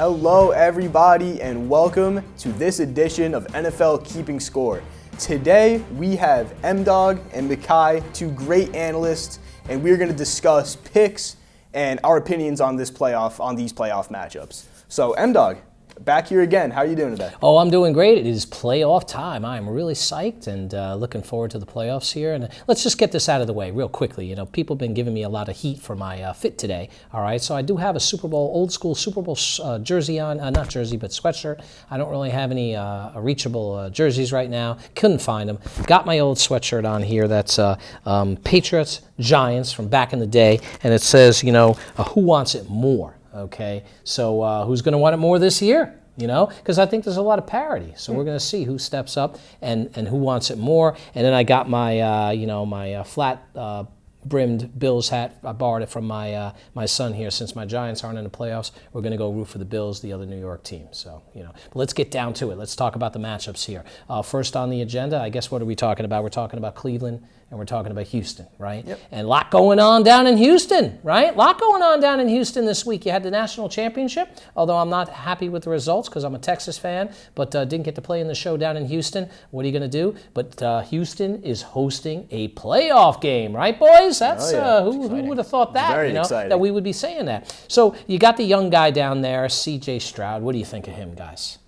Hello everybody and welcome to this edition of NFL Keeping Score. Today we have M-Dog and Mikai, two great analysts, and we're going to discuss picks and our opinions on these playoff matchups. So M-Dog, back here again. How are you doing today? Oh, I'm doing great. It is playoff time. I'm really psyched and looking forward to the playoffs here. And let's just get this out of the way real quickly. You know, people have been giving me a lot of heat for my fit today. All right, so I do have a old school Super Bowl jersey on. Not jersey, but sweatshirt. I don't really have any reachable jerseys right now. Couldn't find them. Got my old sweatshirt on here. That's Patriots, Giants from back in the day. And it says, you know, who wants it more? Okay, so who's going to want it more this year? You know, because I think there's a lot of parity. So we're going to see who steps up and who wants it more. And then I got my, my flat brimmed Bills hat. I borrowed it from my son here. Since my Giants aren't in the playoffs, we're going to go root for the Bills, the other New York team. So, you know, but let's get down to it. Let's talk about the matchups here. First on the agenda, I guess, what are we talking about? We're talking about Cleveland. And we're talking about Houston, right? Yep. And a lot going on down in Houston, right? A lot going on down in Houston this week. You had the national championship, although I'm not happy with the results because I'm a Texas fan, but didn't get to play in the show down in Houston. What are you going to do? But Houston is hosting a playoff game, right, boys? That's who would have thought that? Very exciting. That we would be saying that. So you got the young guy down there, C.J. Stroud. What do you think of him, guys?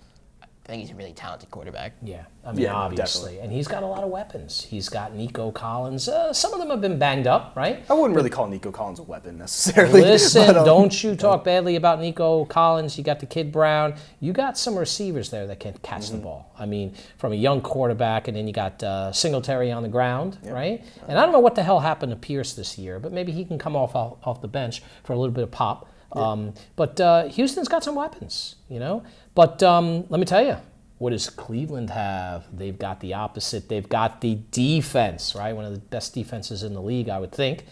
I think he's a really talented quarterback. Yeah, I mean, obviously. Definitely. And he's got a lot of weapons. He's got Nico Collins. Some of them have been banged up, right? I wouldn't really call Nico Collins a weapon necessarily. Listen, don't you talk badly about Nico Collins. You got the kid Brown. You got some receivers there that can catch the ball. I mean, from a young quarterback, and then you got Singletary on the ground, right? And I don't know what the hell happened to Pierce this year, but maybe he can come off the bench for a little bit of pop. But Houston's got some weapons, you know. But let me tell you, what does Cleveland have? They've got the opposite. They've got the defense, right? One of the best defenses in the league, I would think.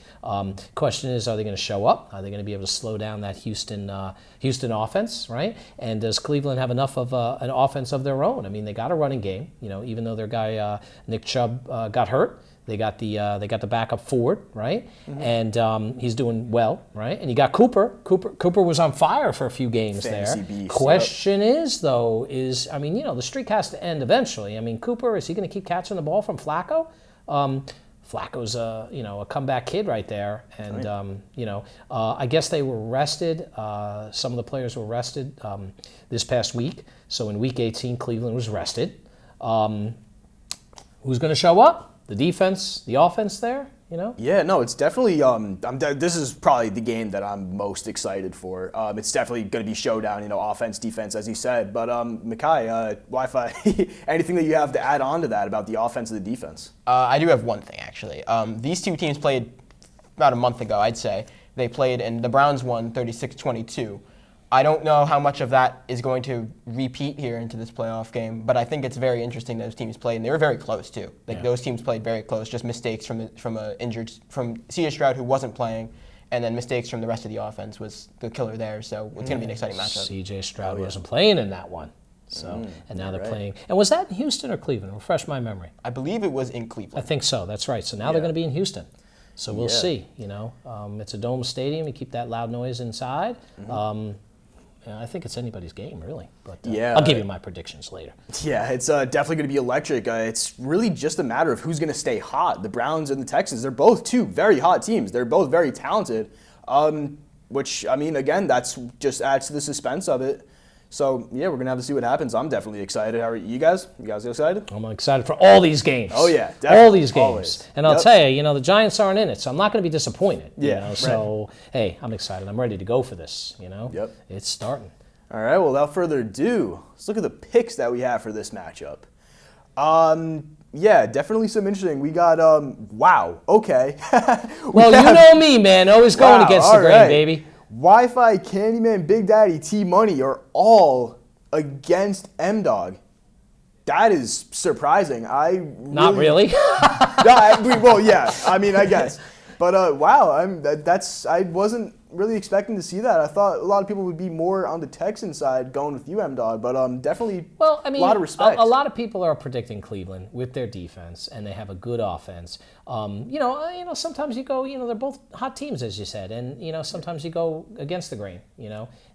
Question is, are they going to show up? Are they going to be able to slow down that Houston offense, right? And does Cleveland have enough of an offense of their own? I mean, they got a running game, you know, even though their guy Nick Chubb got hurt. They got the backup forward, right? And he's doing well, right? And you got Cooper. Cooper was on fire for a few games Fantasy there. beast, Question is, though, I mean, you know, the streak has to end eventually. I mean, Cooper, is he going to keep catching the ball from Flacco? Flacco's a comeback kid right there, and I guess they were rested. Some of the players were rested this past week. So in Week 18, Cleveland was rested. Who's going to show up? The defense, the offense there, you know? Yeah, no, it's definitely, this is probably the game that I'm most excited for. It's definitely going to be showdown, you know, offense, defense, as you said. But Mikai, Wi-Fi, anything that you have to add on to that about the offense and the defense? I do have one thing, actually. These two teams played about a month ago, I'd say. They played, and the Browns won 36-22. I don't know how much of that is going to repeat here into this playoff game, but I think it's very interesting those teams played, and they were very close too. Those teams played very close, just mistakes from C.J. Stroud, who wasn't playing, and then mistakes from the rest of the offense was the killer there. So it's going to be an exciting matchup. C.J. Stroud wasn't playing in that one, so and now they're playing. And was that in Houston or Cleveland? Refresh my memory. I believe it was in Cleveland. I think so. That's right. So now they're going to be in Houston. So we'll see. You know, it's a dome stadium. You keep that loud noise inside. I think it's anybody's game, really. But I'll give you my predictions later. Yeah, it's definitely going to be electric. It's really just a matter of who's going to stay hot. The Browns and the Texans, they're both two very hot teams. They're both very talented, which, I mean, again, that's just adds to the suspense of it. So, yeah, we're going to have to see what happens. I'm definitely excited. How are you guys? You guys excited? I'm excited for all these games. Oh, yeah, definitely. All these games. Always. And I'll tell you, you know, the Giants aren't in it, so I'm not going to be disappointed. Yeah, you know? So, hey, I'm excited. I'm ready to go for this, you know? Yep. It's starting. All right, well, without further ado, let's look at the picks that we have for this matchup. Yeah, definitely some interesting. We got, wow, okay. Well, you know me, man. Always going against the grain, baby. Wi-Fi, Candyman, Big Daddy, T-Money are all against M-Dog. That is surprising. Not really. Well, yeah, I mean, I guess. But wow, I wasn't really expecting to see that. I thought a lot of people would be more on the Texan side going with you, M-Dog, but definitely a lot of respect. A lot of people are predicting Cleveland with their defense, and they have a good offense. Sometimes you go, they're both hot teams, as you said, and, sometimes you go against the grain,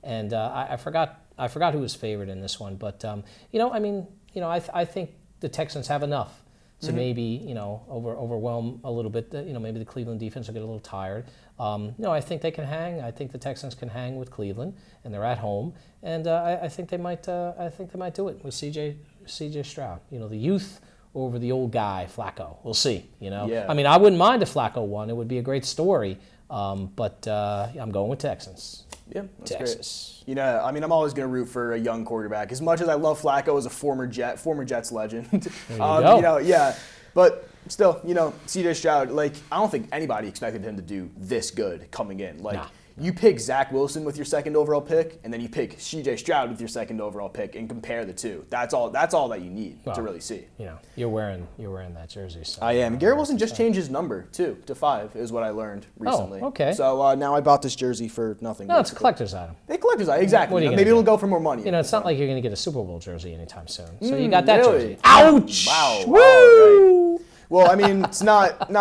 and I forgot I forgot who was favored in this one, but I think the Texans have enough to maybe overwhelm a little bit. Maybe the Cleveland defense will get a little tired. I think they can hang. I think the Texans can hang with Cleveland, and they're at home, and I think they might. I think they might do it with C.J. Stroud. The youth over the old guy Flacco. We'll see. Yeah. I mean, I wouldn't mind if Flacco won. It would be a great story. But I'm going with Texans. Yeah, that's Texas. Great. I'm always going to root for a young quarterback. As much as I love Flacco as a former Jets legend. There you go. Yeah. But still, C.J. Stroud, I don't think anybody expected him to do this good coming in. Nah. You pick Zach Wilson with your second overall pick, and then you pick C.J. Stroud with your second overall pick, and compare the two. That's all that you need to really see. You're wearing that jersey. So. I am. Garrett Wilson just changed his number too to 5, is what I learned recently. Oh, okay. So now I bought this jersey for nothing. No, it's a collector's item. A collector's item, exactly. Maybe do? it'll go for more money. It's not like you're going to get a Super Bowl jersey anytime soon. So you got that really? jersey. Ouch! Wow. Woo! Right. Well, it's not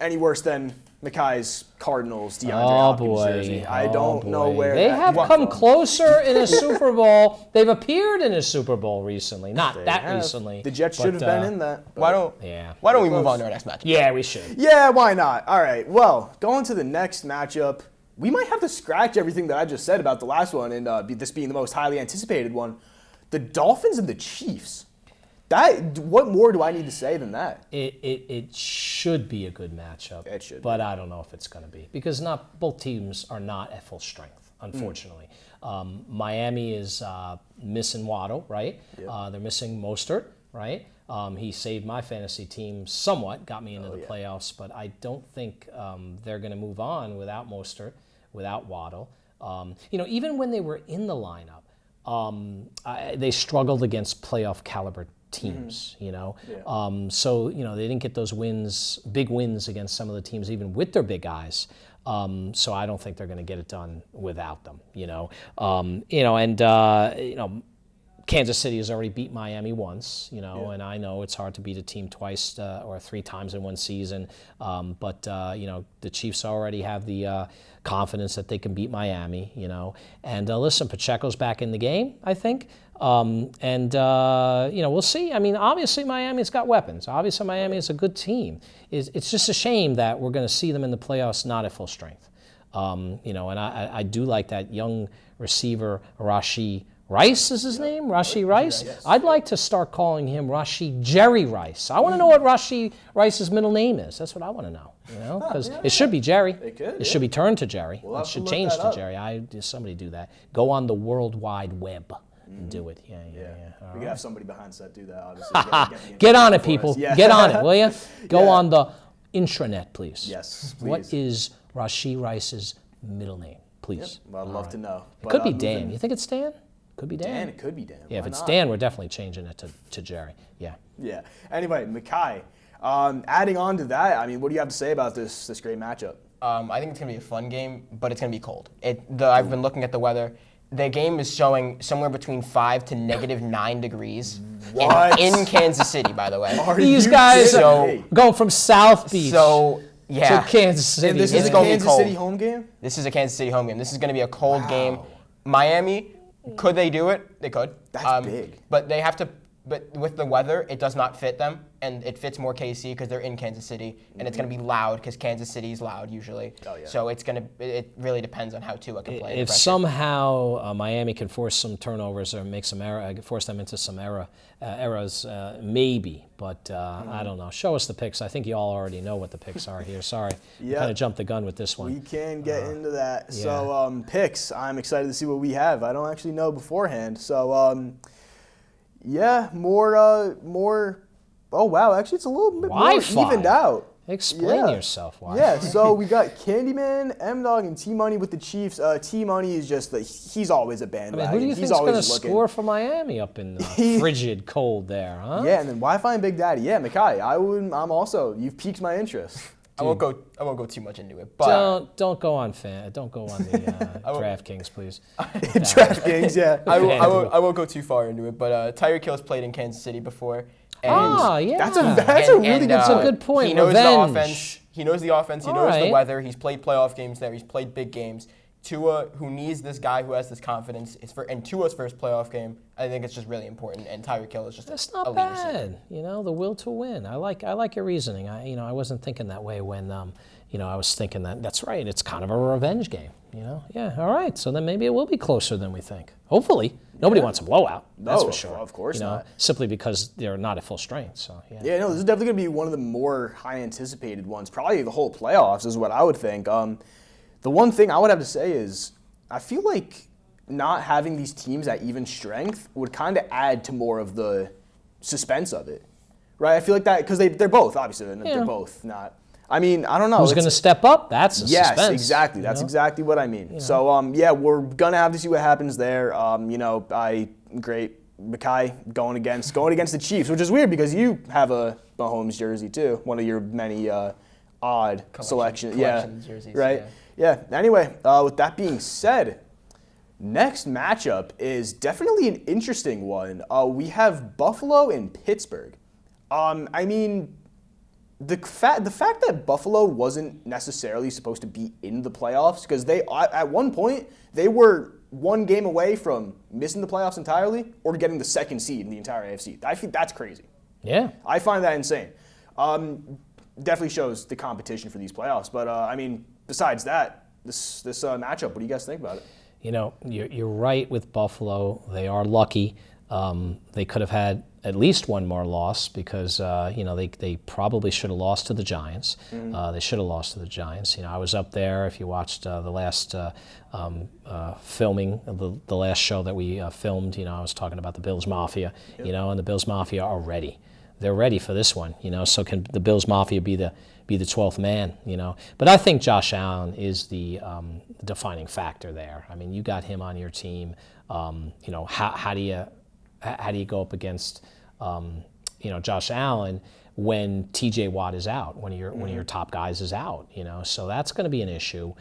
any worse than Mackay's Cardinals DeAndre Hopkins jersey. I don't know where they that have came come from. closer in a Super Bowl. They've appeared in a Super Bowl recently. Not that recently. The Jets should have been in that. Why don't we move on to our next matchup? Yeah, we should. Yeah, why not? All right. Well, going to the next matchup, we might have to scratch everything that I just said about the last one, and this being the most highly anticipated one. The Dolphins and the Chiefs. What more do I need to say than that? It should be a good matchup. It should. But I don't know if it's going to be because both teams are not at full strength, unfortunately. Miami is missing Waddle, right? Yep. They're missing Mostert, right? He saved my fantasy team somewhat, got me into the playoffs, but I don't think they're going to move on without Mostert, without Waddle. Even when they were in the lineup, they struggled against playoff caliber teams, so they didn't get those big wins against some of the teams, even with their big guys. So I don't think they're going to get it done without them. Kansas City has already beat Miami once, and I know it's hard to beat a team twice or 3 times in one season, but the Chiefs already have the confidence that they can beat Miami, and listen, Pacheco's back in the game, I think. We'll see. I mean, obviously Miami's got weapons. Obviously Miami is a good team. It's just a shame that we're going to see them in the playoffs not at full strength. And I do like that young receiver, Rashee Rice is his name? Rashee Rice? Yes. I'd like to start calling him Rashee Jerry Rice. I want to know what Rashee Rice's middle name is. That's what I want to know. Because it should be Jerry. It should be turned to Jerry. It should change to Jerry. Somebody do that. Go on the World Wide Web. Do it. Yeah. We could have somebody behind set do that, obviously. Get on it, people. Yeah. Get on it, will you? Go on the intranet, please. Yes, please. What is Rashee Rice's middle name, please? Yep. Well, I'd love to know. It could be Dan. You think it's Dan? Could be Dan. It could be Dan. Yeah, if it's Dan, we're definitely changing it to Jerry. Yeah. Yeah. Anyway, Mackay, adding on to that, what do you have to say about this great matchup? I think it's going to be a fun game, but it's going to be cold. I've been looking at the weather. The game is showing somewhere between 5 to -9 degrees. What? In Kansas City, by the way. These guys are going from South Beach to Kansas City. And this is a Kansas City home game? This is a Kansas City home game. This is going to be a cold game. Miami, could they do it? They could. That's big. But they have to. But with the weather, it does not fit them, and it fits more KC because they're in Kansas City, and it's going to be loud because Kansas City is loud usually. Oh, yeah. So it really depends on how Tua can play. If somehow Miami can force some turnovers or make some force them into some errors, maybe. But I don't know. Show us the picks. I think you all already know what the picks are here. Sorry, kind of jumped the gun with this one. We can get into that. Yeah. So picks. I'm excited to see what we have. I don't actually know beforehand. So. Yeah, more. Oh wow, actually, it's a little bit Wi-Fi. more evened out. Explain yourself, Wi-Fi. Yeah, so we got Candyman, M-Dog, and T-Money with the Chiefs. T-Money is just he's always a bandwagon. Who do you think's going to score for Miami up in frigid cold there, huh? Yeah, and then Wi-Fi and Big Daddy. Yeah, Mackay, you've pieked my interest. I won't go too much into it. But don't go on the DraftKings, please. DraftKings, yeah. I won't go too far into it. But Tyreek Hill's played in Kansas City before. And yeah. That's a really good point. He knows the offense. He knows the offense. He knows the weather. He's played playoff games there. He's played big games. Tua, who needs this guy who has this confidence, and Tua's first playoff game, I think it's just really important. And Tyreek Hill is just That's a not leader receiver. bad. You know, the will to win. I like your reasoning. I wasn't thinking that way when I was thinking that's right. It's kind of a revenge game. Yeah. All right. So then maybe it will be closer than we think. Hopefully, nobody wants a blowout. That's for sure. Of course not. Simply because they're not at full strength. So yeah. Yeah, no, this is definitely going to be one of the more high anticipated ones. Probably the whole playoffs is what I would think. The one thing I would have to say is I feel like not having these teams at even strength would kind of add to more of the suspense of it, right? I feel like that because they're both obviously they're both not. I mean, I don't know. Who's going to step up? That's a suspense. Yes, exactly. That's exactly what I mean. So, we're going to have to see what happens there. Great Mekhi going against the Chiefs, which is weird because you have a Mahomes jersey too, one of your many odd selections. Jerseys, right? Yeah. Anyway, with that being said, next matchup is definitely an interesting one. We have Buffalo and Pittsburgh. The fact that Buffalo wasn't necessarily supposed to be in the playoffs because they at one point they were one game away from missing the playoffs entirely or getting the second seed in the entire AFC. I think that's crazy. Yeah, I find that insane. Definitely shows the competition for these playoffs. But besides that, this matchup, what do you guys think about it? You're right with Buffalo. They are lucky. They could have had at least one more loss because they probably should have lost to the Giants. They should have lost to the Giants. I was up there. If you watched the last filming, the last show that we filmed, I was talking about the Bills Mafia. And the Bills Mafia are ready. They're ready for this one. So can the Bills Mafia be the 12th man? But I think Josh Allen is the defining factor there. I mean, you got him on your team. How do you go up against Josh Allen when T.J. Watt is out, when one of your top guys is out? So that's going to be an issue.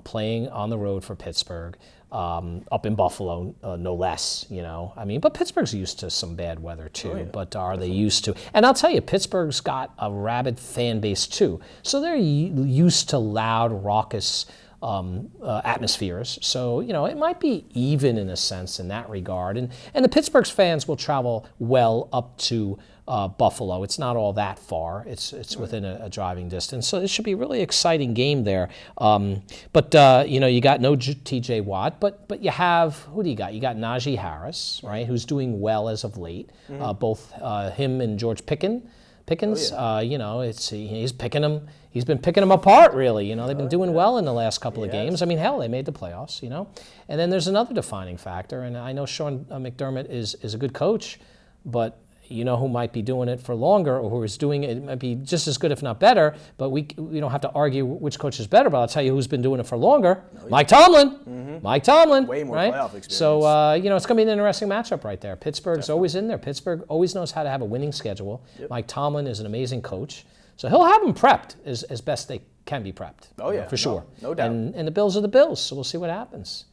Playing on the road for Pittsburgh, up in Buffalo, no less. But Pittsburgh's used to some bad weather too. Oh, yeah. But are they used to? And I'll tell you, Pittsburgh's got a rabid fan base too, so they're used to loud, raucous atmospheres. So, it might be even in a sense in that regard. And the Pittsburgh fans will travel well up to Buffalo. It's not all that far. It's within a driving distance. So it should be a really exciting game there. But you got no T.J. Watt, but you have, who do you got? You got Najee Harris, right, who's doing well as of late. Both him and George Pickens. Oh, yeah. He's picking them. He's been picking them apart, really. They've been doing well in the last couple of games. Hell, they made the playoffs. And then there's another defining factor, and I know Sean McDermott is a good coach, but who might be doing it for longer, or who is doing it might be just as good, if not better. But we don't have to argue which coach is better. But I'll tell you who's been doing it for longer: Mike Tomlin. Mike Tomlin. Way more right? playoff experience. So it's going to be an interesting matchup right there. Pittsburgh's always in there. Pittsburgh always knows how to have a winning schedule. Yep. Mike Tomlin is an amazing coach, so he'll have them prepped as best they can be prepped. Oh yeah, for sure. No doubt. And the Bills are the Bills, so we'll see what happens.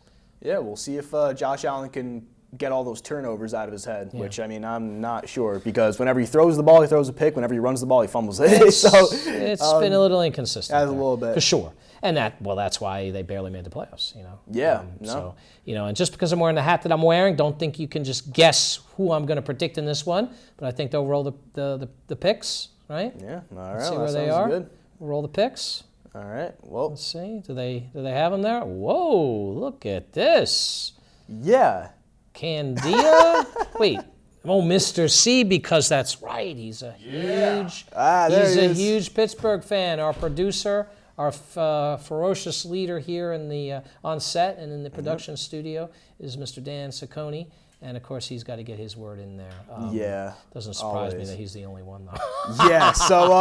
Yeah, we'll see if Josh Allen can get all those turnovers out of his head, which I'm not sure, because whenever he throws the ball, he throws a pick. Whenever he runs the ball, he fumbles it. It's been a little inconsistent. A little bit. For sure. And that's why they barely made the playoffs, Yeah. So, and just because I'm wearing the hat that I'm wearing, don't think you can just guess who I'm going to predict in this one. But I think they'll roll the picks, right? Yeah. All right. Let's see where they are. Good. We'll roll the picks. All right. Well, let's see. Do they have them there? Whoa! Look at this. Yeah. Candia? Wait. Oh, Mr. C, because that's right. He's a huge Pittsburgh fan. Our producer, our ferocious leader here in the on set and in the production studio is Mr. Dan Ciccone. And, of course, he's got to get his word in there. Doesn't surprise me that he's the only one, though. Yeah, so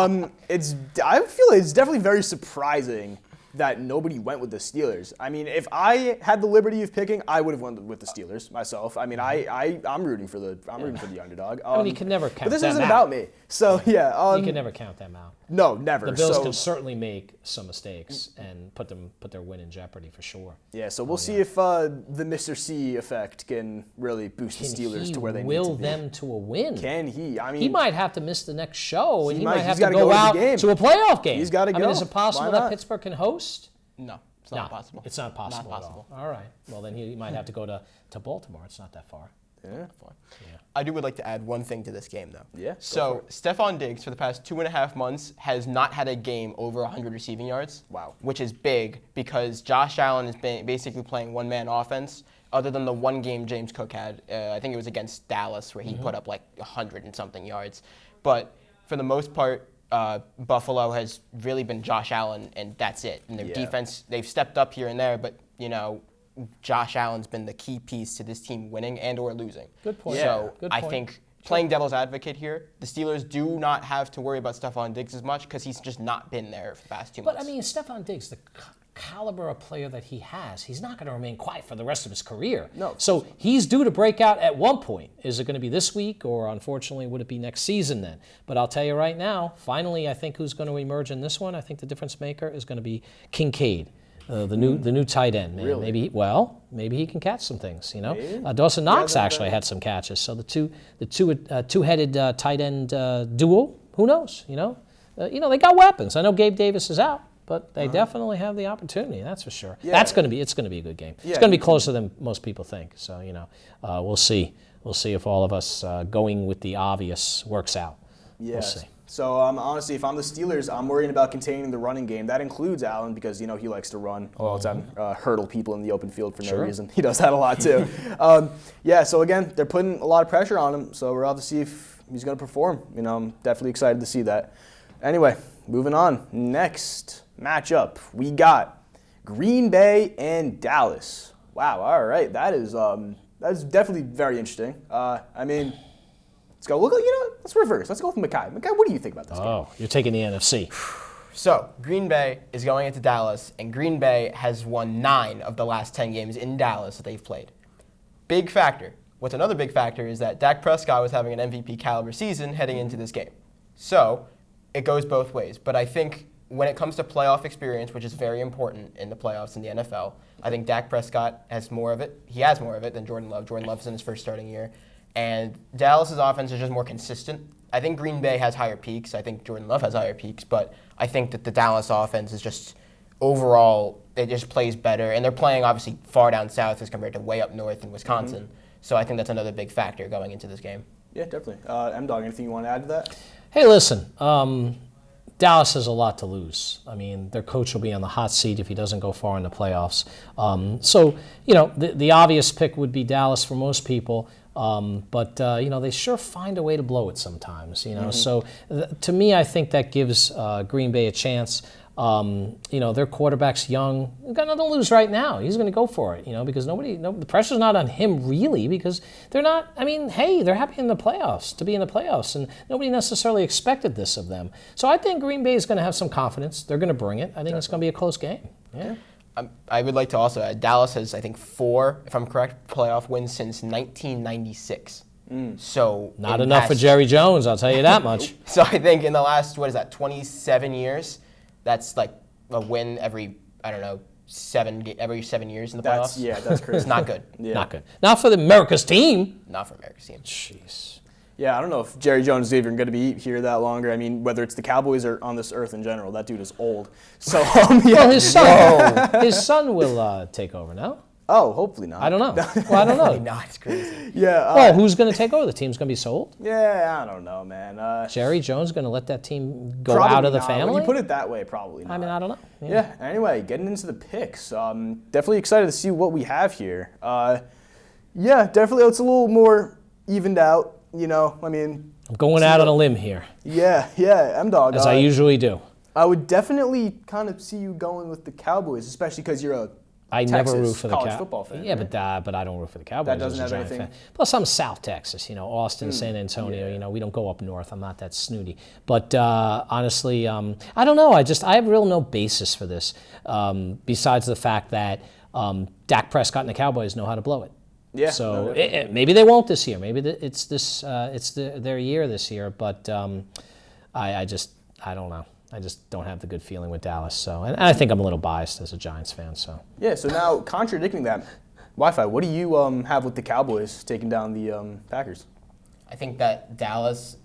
I feel it's definitely very surprising that nobody went with the Steelers. If I had the liberty of picking, I would have went with the Steelers myself. I'm rooting for the underdog. You can never count them out. But this isn't about me. So, yeah. You can never count them out. No, never. The Bills can certainly make some mistakes and put their win in jeopardy for sure. Yeah, so we'll see if the Mr. C effect can really boost the Steelers to where they need to be. Will them to a win? Can he? He might have to miss the next show, and he might have to go out to a playoff game. He's got to go. Is it possible that Pittsburgh can host? No, it's not possible. It's not possible. Not possible. At all. All right. Well, then he might have to go to Baltimore. It's not that far. Yeah. Yeah. I would like to add one thing to this game, though. Yeah. So Stephon Diggs, for the past 2.5 months, has not had a game over 100 receiving yards. Wow. Which is big because Josh Allen has been basically playing one-man offense. Other than the one game James Cook had, I think it was against Dallas, where he put up like 100 and something yards. But for the most part, Buffalo has really been Josh Allen, and that's it. And their defense, they've stepped up here and there, but Josh Allen's been the key piece to this team winning and or losing. Good point. So Good I point. think playing devil's advocate here, the Steelers do not have to worry about Stephon Diggs as much because he's just not been there for the past 2 months. But I mean, Stephon Diggs, the caliber of player that he has, he's not going to remain quiet for the rest of his career. No. So he's due to break out at one point. Is it going to be this week, or unfortunately, would it be next season then? But I'll tell you right now, finally, I think who's going to emerge in this one, I think the difference maker is going to be Kincaid. The new tight end, man. Really? Maybe he can catch some things. Maybe. Dawson Knox actually had some catches. So the two-headed tight end duo. Who knows? They got weapons. I know Gabe Davis is out, but they definitely have the opportunity. That's for sure. Yeah. It's going to be a good game. Yeah, it's going to be closer than most people think. So we'll see. We'll see if all of us going with the obvious works out. Yeah. We'll see. So honestly, if I'm the Steelers, I'm worrying about containing the running game. That includes Allen because he likes to run all the time, hurdle people in the open field for no reason. He does that a lot too. So again, they're putting a lot of pressure on him. So we're out to see if he's going to perform. I'm definitely excited to see that. Anyway, moving on. Next matchup, we got Green Bay and Dallas. Wow. All right, that's definitely very interesting. Let's go. Let's reverse. Let's go with Mekhi. Mekhi, what do you think about this game? Oh, you're taking the NFC. So Green Bay is going into Dallas, and Green Bay has won 9 of the last 10 games in Dallas that they've played. Big factor. What's another big factor is that Dak Prescott was having an MVP caliber season heading into this game. So it goes both ways. But I think when it comes to playoff experience, which is very important in the playoffs in the NFL, I think Dak Prescott has more of it. He has more of it than Jordan Love. Jordan Love's in his first starting year. And Dallas's offense is just more consistent. I think Green Bay has higher peaks. I think Jordan Love has higher peaks. But I think that the Dallas offense is just overall, it just plays better. And they're playing obviously far down south as compared to way up north in Wisconsin. So I think that's another big factor going into this game. Yeah, definitely. M-Dog, anything you want to add to that? Hey, listen. Dallas has a lot to lose. I mean, their coach will be on the hot seat if he doesn't go far in the playoffs. The obvious pick would be Dallas for most people. But they sure find a way to blow it sometimes. So to me, I think that gives Green Bay a chance. Their quarterback's young. They've got nothing to lose right now. He's going to go for it. Because the pressure's not on him really, because they're not. I mean, hey, they're happy to be in the playoffs, and nobody necessarily expected this of them. So I think Green Bay is going to have some confidence. They're going to bring it. I think it's going to be a close game. Yeah. I would like to also add, Dallas has, I think, 4, if I'm correct, playoff wins since 1996. So not enough for Jerry Jones, I'll tell you that much. So I think in the last, 27 years, that's like a win every 7 years in the playoffs. That's crazy. It's not good. Yeah. Not good. Not for the America's team. Not for America's team. Jeez. Yeah, I don't know if Jerry Jones is even going to be here that longer. I mean, whether it's the Cowboys or on this earth in general, that dude is old. So, Well, his son will take over now. Oh, hopefully not. I don't know. Well, I don't know. No, it's crazy. Yeah. Well, who's going to take over? The team's going to be sold? Yeah, I don't know, man. Jerry Jones going to let that team go out of the family? When you put it that way, probably not. I mean, I don't know. Yeah. Anyway, getting into the picks. Definitely excited to see what we have here. Definitely it's a little more evened out. I'm going out on a limb here. Yeah, M-Dog. As I usually do. I would definitely kind of see you going with the Cowboys, especially because you're a Texas never root for the college football fan. Yeah, right? but I don't root for the Cowboys. That doesn't as a have Giant anything. fan. Plus, I'm South Texas. Austin, San Antonio. Yeah. We don't go up north. I'm not that snooty. But honestly, I don't know. I have real no basis for this, besides the fact that Dak Prescott and the Cowboys know how to blow it. Yeah. So maybe they won't this year. Maybe it's their year this year. But I don't know. I just don't have the good feeling with Dallas. So, and I think I'm a little biased as a Giants fan. So. Yeah. So now, contradicting that, Wi-Fi. What do you have with the Cowboys taking down the Packers? I think that Dallas,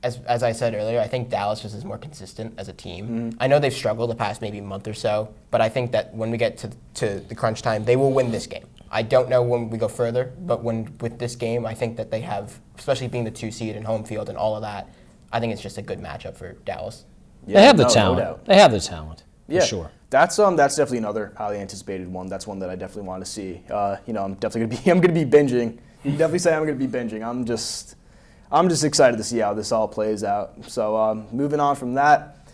as I said earlier, I think Dallas just is more consistent as a team. Mm-hmm. I know they've struggled the past maybe month or so, but I think that when we get to the crunch time, they will win this game. I don't know when we go further, but with this game, I think that they have, especially being the 2 seed and home field and all of that, I think it's just a good matchup for Dallas. Yeah, they have the no talent. doubt. They have the talent, Yeah, for sure. That's definitely another highly anticipated one. That's one that I definitely want to see. I'm definitely gonna be binging. You can definitely say I'm gonna be binging. I'm just excited to see how this all plays out. So moving on from that,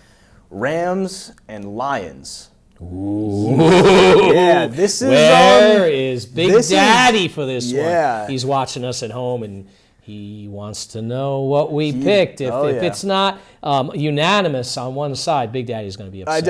Rams and Lions. Ooh. Yeah, this is Where is Big this Daddy for this yeah. one? He's watching us at home, and he wants to know what we picked. If it's not unanimous on one side, Big Daddy's going to be upset. I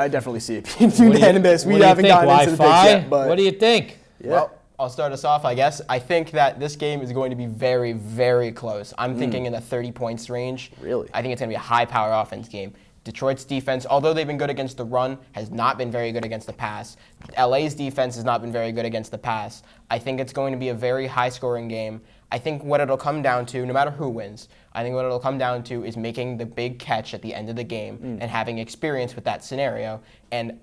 definitely see it being unanimous. We haven't gotten into the picks yet, but what do you think? Yeah. Well, I'll start us off, I guess. I think that this game is going to be very, very close. I'm thinking in the 30 points range. Really? I think it's going to be a high-power offense game. Detroit's defense, although they've been good against the run, has not been very good against the pass. LA's defense has not been very good against the pass. I think it's going to be a very high-scoring game. I think what it'll come down to, no matter who wins, I think what it'll come down to is making the big catch at the end of the game and having experience with that scenario. And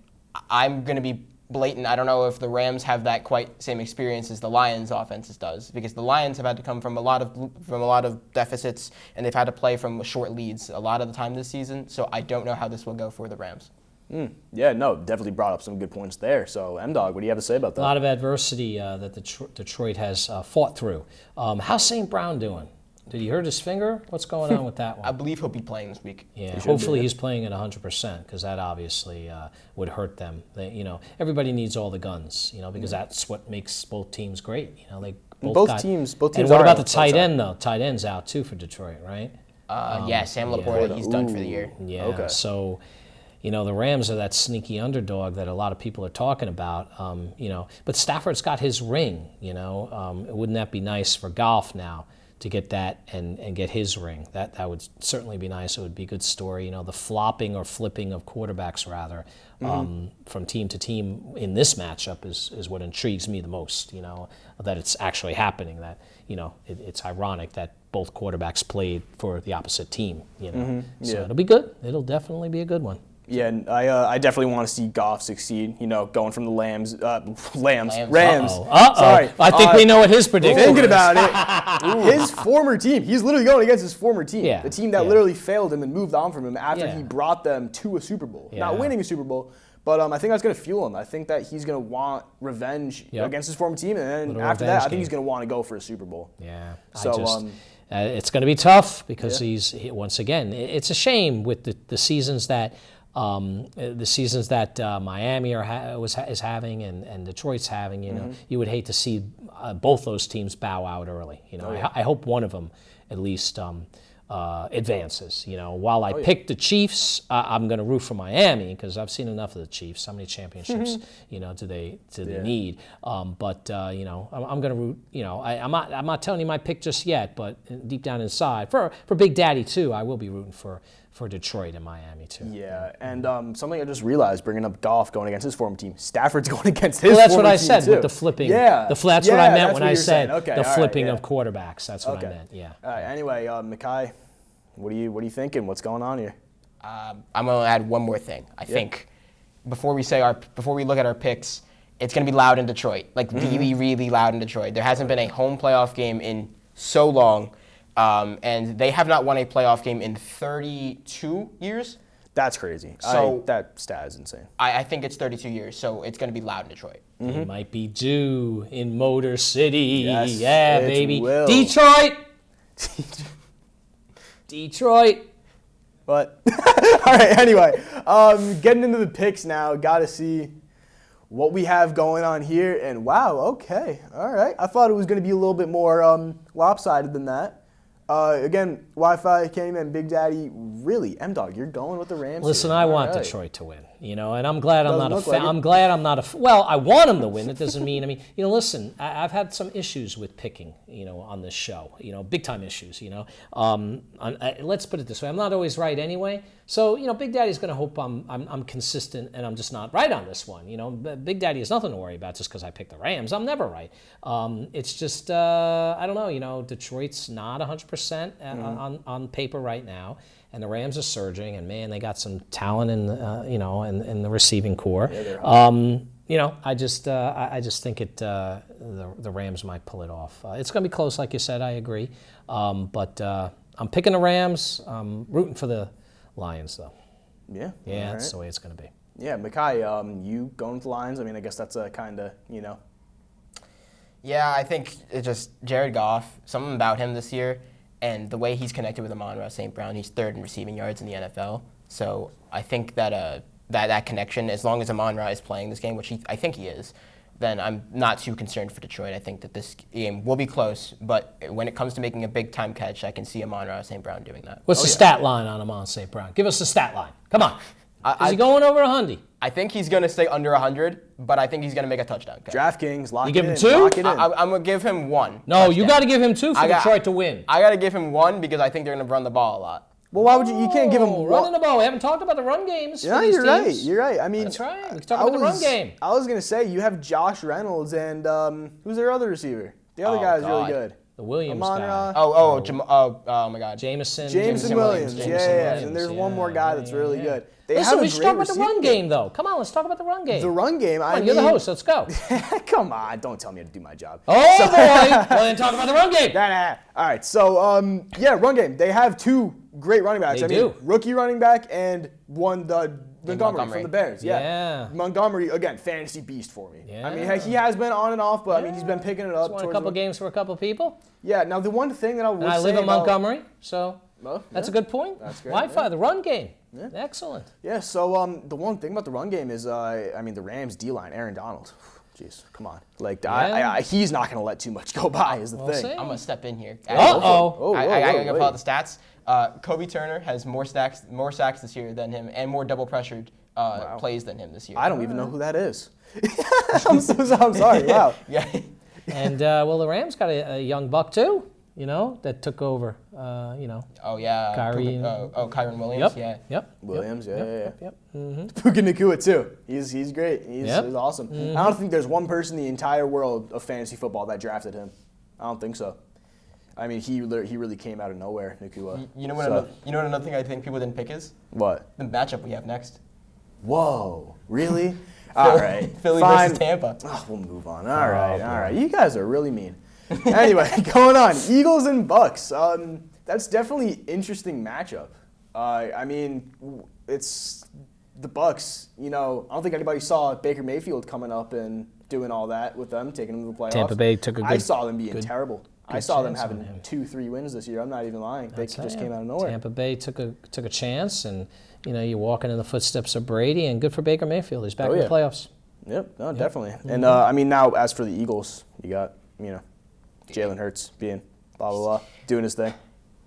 I'm going to be blatant. I don't know if the Rams have that quite same experience as the Lions offenses does, because the Lions have had to come from a lot of deficits, and they've had to play from short leads a lot of the time this season. So I don't know how this will go for the Rams. Yeah, no, definitely brought up some good points there. So M-Dog, what do you have to say about that? A lot of adversity that Detroit has fought through. How's St. Brown doing? Did he hurt his finger? What's going on with that one? I believe he'll be playing this week. Yeah, hopefully he's playing at 100%, because that obviously would hurt them. Everybody needs all the guns, because that's what makes both teams great. They both teams. And what about the tight end though? Tight end's out too for Detroit, right? Yeah, Sam Laporta, he's done for the year. Yeah. Okay. So, the Rams are that sneaky underdog that a lot of people are talking about. But Stafford's got his ring. Wouldn't that be nice for golf now to get that and get his ring? That would certainly be nice. It would be a good story. The flopping or flipping of quarterbacks, rather, from team to team in this matchup is what intrigues me the most. That it's actually happening. That it's ironic that both quarterbacks played for the opposite team. So it'll be good. It'll definitely be a good one. Yeah, and I definitely want to see Goff succeed. Going from the Rams. Uh-oh. Sorry, I think we know what his prediction is. Thinking about it, his former team. He's literally going against his former team. Yeah, the team that literally failed him and moved on from him after Yeah. he brought them to a Super Bowl. Yeah. Not winning a Super Bowl, but I think that's going to fuel him. I think that he's going to want revenge against his former team, and then Little after that, I revenge think he's game. going to want to go for a Super Bowl. Yeah. So, it's going to be tough because he's once again. It's a shame with the seasons that. Miami is having and Detroit's having, you would hate to see both those teams bow out early. I hope one of them at least advances. While I picked the Chiefs, I'm going to root for Miami because I've seen enough of the Chiefs. How many championships, do they need? But I'm going to root. I'm not telling you my pick just yet, but deep down inside, for Big Daddy too, I will be rooting for Detroit and Miami too. Yeah, and something I just realized, bringing up Goff going against his former team, Stafford's going against his Well, that's former what I team said too. with the flipping. Yeah, that's what I meant when I said Okay, the all right, flipping yeah. of quarterbacks. That's what I meant. Yeah. All right. Anyway, Mikhail, what are you thinking? What's going on here? I'm going to add one more thing. I think before we look at our picks, it's going to be loud in Detroit, like really, really loud in Detroit. There hasn't been a home playoff game in so long. And they have not won a playoff game in 32 years. That's crazy. So that stat is insane. I think it's 32 years, so it's going to be loud in Detroit. It might be due in Motor City. Yes, yeah, it baby. will. Detroit. But all right. Anyway, getting into the picks now. Got to see what we have going on here. And wow, okay, all right. I thought it was going to be a little bit more lopsided than that. Again, Wi-Fi came in. Big Daddy, really, M-Dog, you're going with the Rams. Listen, here. I want All right. Detroit to win, and I'm glad I'm not a fan. like it. I'm glad I'm not a. Well, I want them to win. It doesn't mean. Listen, I've had some issues with picking, on this show. Big time issues. Let's put it this way: I'm not always right anyway. So, Big Daddy's going to hope I'm consistent and I'm just not right on this one. Big Daddy has nothing to worry about just because I picked the Rams. I'm never right. It's just, I don't know, Detroit's not 100% on paper right now. And the Rams are surging, and man, they got some talent in the receiving core. Yeah, I just think the Rams might pull it off. It's going to be close, like you said. I agree, but I'm picking the Rams. I'm rooting for the Lions, though. Yeah. Yeah, that's the way it's going to be. Yeah, Mekhi, you going with the Lions? I mean, I guess that's a kind of, Yeah, I think it's just Jared Goff, something about him this year, and the way he's connected with Amon-Ra St. Brown. He's third in receiving yards in the NFL. So I think that that connection, as long as Amon-Ra is playing this game, which I think he is, then I'm not too concerned for Detroit. I think that this game will be close, but when it comes to making a big-time catch, I can see Amon-Ra St. Brown doing that. What's the stat line on Amon St. Brown? Give us the stat line. Come on. Is he going over 100? I think he's going to stay under 100, but I think he's going to make a touchdown catch. DraftKings, lock You it give in. him 2? Lock it in. I'm going to give him 1. No, touchdown. you got to give him 2 for Detroit to win. I got to give him 1 because I think they're going to run the ball a lot. Well, why would you can't give him one. Running the ball. We haven't talked about the run games Yeah, for these you're teams. right. You're right. I mean, That's right. We can talk about the run game. I was going to say, you have Josh Reynolds and who's their other receiver? The other guy is really good. The Williams Amon-Ra. guy. Oh my God. Jameson Williams. Jameson Yeah. Williams. And there's one more guy that's really good. They Listen, have we a should great talk about the run receiving game, though. Come on, let's talk about the run game. The run game, Come on, you're the host. Let's go. Come on, don't tell me how to do my job. Oh, boy. Well, then talk about the run game. Nah. All right, so, run game. They have 2 great running backs. They do. Rookie running back and one, Montgomery from the Bears. Yeah. Montgomery, again, fantasy beast for me. Yeah. I mean, he has been on and off, but, I mean, he's been picking it up. Won a couple games for a couple people. Yeah, now the one thing that I would say And I live in about, Montgomery, so that's a good point. That's great. Wi-Fi, the run game. Yeah. Excellent. Yeah, so the one thing about the run game is, the Rams D-line, Aaron Donald. Jeez, come on. Like, he's not going to let too much go by is the thing. See. I'm going to step in here. Uh-oh. I got to pull out the stats. Kobe Turner has more sacks this year than him and more double pressured plays than him this year. I don't even know who that is. I'm sorry. Wow. Yeah. And, the Rams got a young buck, too, that took over, Oh, yeah. Kyrie. Kyron Williams. Yep. Williams, yeah. Yep. Mm-hmm. Puka Nacua, too. He's great. He's awesome. Mm-hmm. I don't think there's one person in the entire world of fantasy football that drafted him. I don't think so. I mean, he really came out of nowhere, Nacua. You know what another thing I think people didn't pick is? What? The matchup we have next. Whoa, really? All right. Philly fine. versus Tampa. Oh, we'll move on. All right. You guys are really mean. Anyway, going on. Eagles and Bucks. That's definitely an interesting matchup. I mean, it's the Bucks. I don't think anybody saw Baker Mayfield coming up and doing all that with them, taking them to the playoffs. Tampa Bay took a good. I saw them being terrible. I saw them chance having 2-3 wins this year. I'm not even lying. They just came out of nowhere. Tampa Bay took a chance, and you're walking in the footsteps of Brady, and good for Baker Mayfield. He's back in the playoffs. Yep, no, definitely. And now as for the Eagles, you got Jalen Hurts being blah blah blah, doing his thing.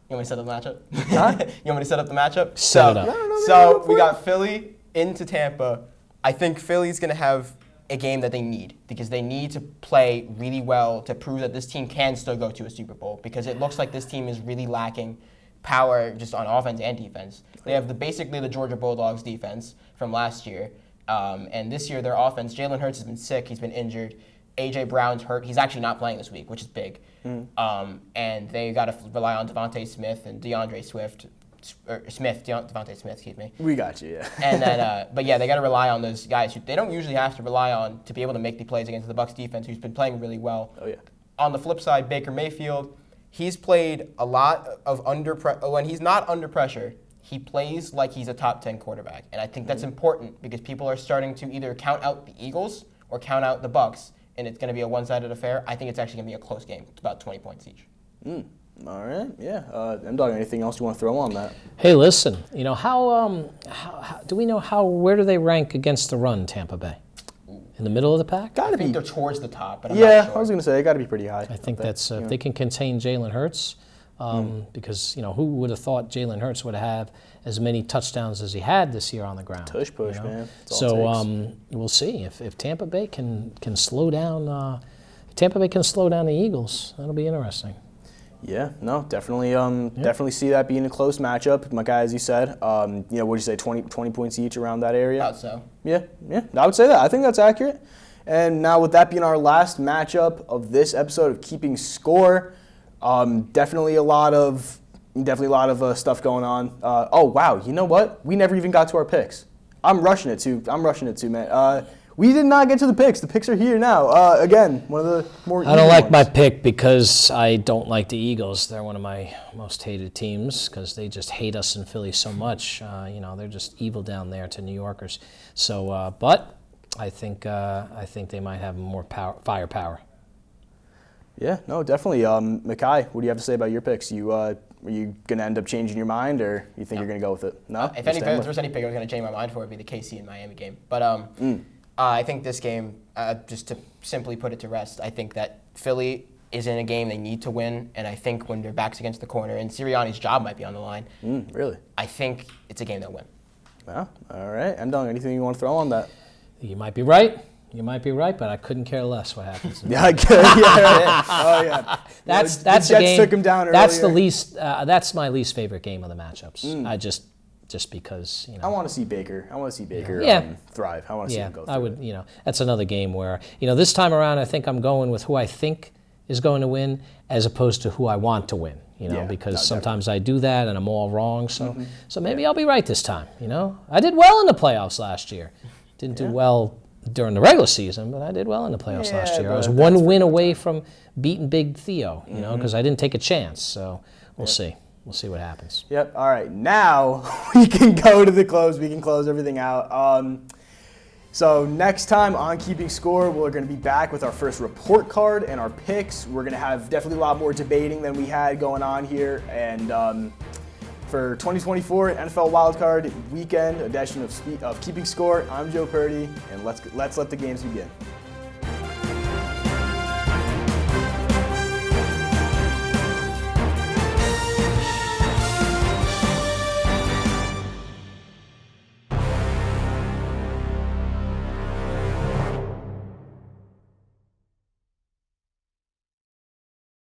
You want me to set up the matchup? Huh? You want me to set up the matchup? Set it up. So we got Philly into Tampa. I think Philly's going to have a game that they need because they need to play really well to prove that this team can still go to a Super Bowl because it looks like this team is really lacking power just on offense and defense. They have basically the Georgia Bulldogs defense from last year. And this year their offense, Jalen Hurts has been sick. He's been injured. A.J. Brown's hurt. He's actually not playing this week, which is big. And they got to rely on Devontae Smith and DeAndre Swift. Devontae Smith, excuse me. We got you, yeah. And then, but yeah, they got to rely on those guys who they don't usually have to rely on to be able to make the plays against the Bucs defense, who's been playing really well. Oh yeah. On the flip side, Baker Mayfield, he's played a lot of when he's not under pressure, he plays like he's a top 10 quarterback, and I think that's important because people are starting to either count out the Eagles or count out the Bucs, and it's going to be a one-sided affair. I think it's actually going to be a close game. It's about 20 points each. All right, yeah. M-Dog, anything else you want to throw on that? Hey, listen, how do we know where do they rank against the run, Tampa Bay? In the middle of the pack? I think they're towards the top, but I'm not sure. I was going to say, they got to be pretty high. I think that's if they can contain Jalen Hurts, because who would have thought Jalen Hurts would have as many touchdowns as he had this year on the ground? Tush push, man. So we'll see if Tampa Bay can slow down. If Tampa Bay can slow down the Eagles, that'll be interesting. Yeah, no, definitely, definitely see that being a close matchup. My guy, as you said, what'd you say, 20 points each around that area? About so. Yeah, I would say that. I think that's accurate. And now with that being our last matchup of this episode of Keeping Score, definitely a lot of stuff going on. Oh wow, you know what? We never even got to our picks. I'm rushing it too, man. We did not get to the picks. The picks are here now. Again, one of the more. I don't like my pick because I don't like the Eagles. They're one of my most hated teams because they just hate us in Philly so much. They're just evil down there to New Yorkers. So, but I think they might have more firepower. Yeah, no, definitely. Mikhail, what do you have to say about your picks? Are you going to end up changing your mind, or you think you're going to go with it? No? If there's any pick I was going to change my mind for, it would be the KC and Miami game. But I think this game, just to simply put it to rest, I think that Philly is in a game they need to win, and I think when their back's against the corner, and Sirianni's job might be on the line, really? I think it's a game they'll win. Well, all right. Endong, anything you want to throw on that? You might be right. But I couldn't care less what happens. Yeah, I could. Yeah. Oh, yeah. That's the a Jets game. Took him down that's earlier. the least. That's my least favorite game of the matchups. I just because I want to see Baker. Thrive. I want to see him go through. I would. That's another game where this time around I think I'm going with who I think is going to win as opposed to who I want to win. Because sometimes I do that and I'm all wrong. So maybe I'll be right this time. I did well in the playoffs last year. Didn't do well during the regular season, but I did well in the playoffs last year. I was one win away from beating Big Theo, because I didn't take a chance. So we'll see. We'll see what happens. Yep. All right. Now we can go to the close. We can close everything out. So next time on Keeping Score, we're going to be back with our first report card and our picks. We're going to have definitely a lot more debating than we had going on here. And for 2024 NFL Wildcard Weekend edition of Keeping Score, I'm Joe Purdy, and let's let the games begin.